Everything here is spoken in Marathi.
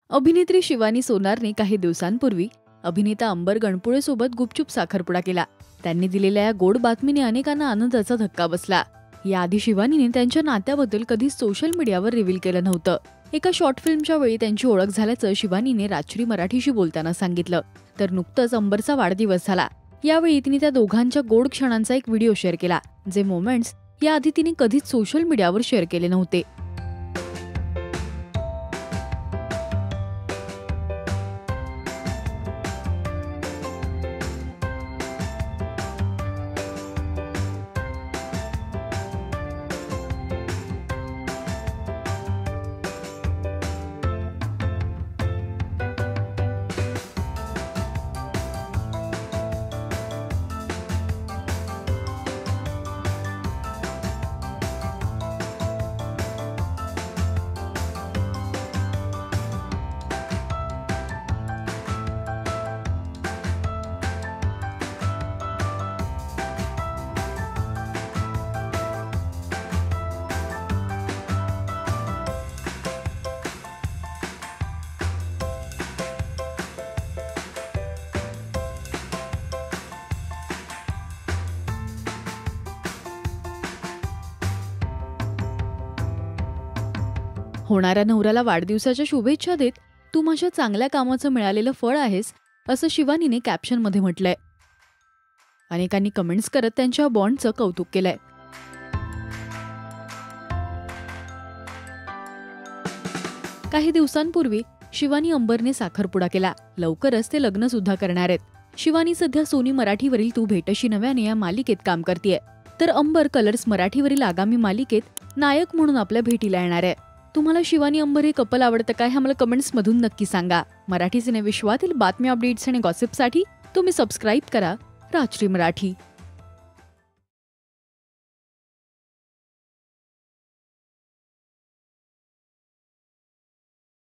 अभिनेत्री शिवानी सोनारने काही दिवसांपूर्वी अभिनेता अंबर गणपुळेसोबत गुपचूप साखरपुडा केला. त्यांनी दिलेल्या या गोड बातमीने अनेकांना आनंदाचा धक्का बसला. याआधी शिवानीने त्यांच्या नात्याबद्दल कधीच सोशल मीडियावर रिव्हील केलं नव्हतं. एका शॉर्ट फिल्मच्या वेळी त्यांची ओळख झाल्याचं शिवानीने राजश्री मराठीशी बोलताना सांगितलं. तर नुकतंच अंबरचा वाढदिवस झाला. यावेळी तिने त्या दोघांच्या गोड क्षणांचा एक व्हिडिओ शेअर केला, जे मोमेंट्स याआधी तिने कधीच सोशल मीडियावर शेअर केले नव्हते. होणाऱ्या नवऱ्याला वाढदिवसाच्या शुभेच्छा देत तू माझ्या चांगल्या कामाचं मिळालेलं फळ आहेस, असं शिवानीने कॅप्शनमध्ये म्हटलंय. अनेकांनी कमेंट्स करत त्यांच्या बॉन्डचं कौतुक केलंय. काही दिवसांपूर्वी शिवानी अंबरने साखरपुडा केला. लवकरच ते लग्न सुद्धा करणार आहेत. शिवानी सध्या सोनी मराठीवरील तू भेटशी नव्याने या मालिकेत काम करतेय, तर अंबर कलर्स मराठीवरील आगामी मालिकेत नायक म्हणून आपल्या भेटीला येणार आहे. तुम्हाला शिवानी अंबर हे कपल आवडतं काय, हे मला कमेंट्स मधून नक्की सांगा. मराठी सिने विश्वातील बातम्या, अपडेट्स आणि गॉसिपसाठी तुम्ही सबस्क्राईब करा राजश्री मराठी.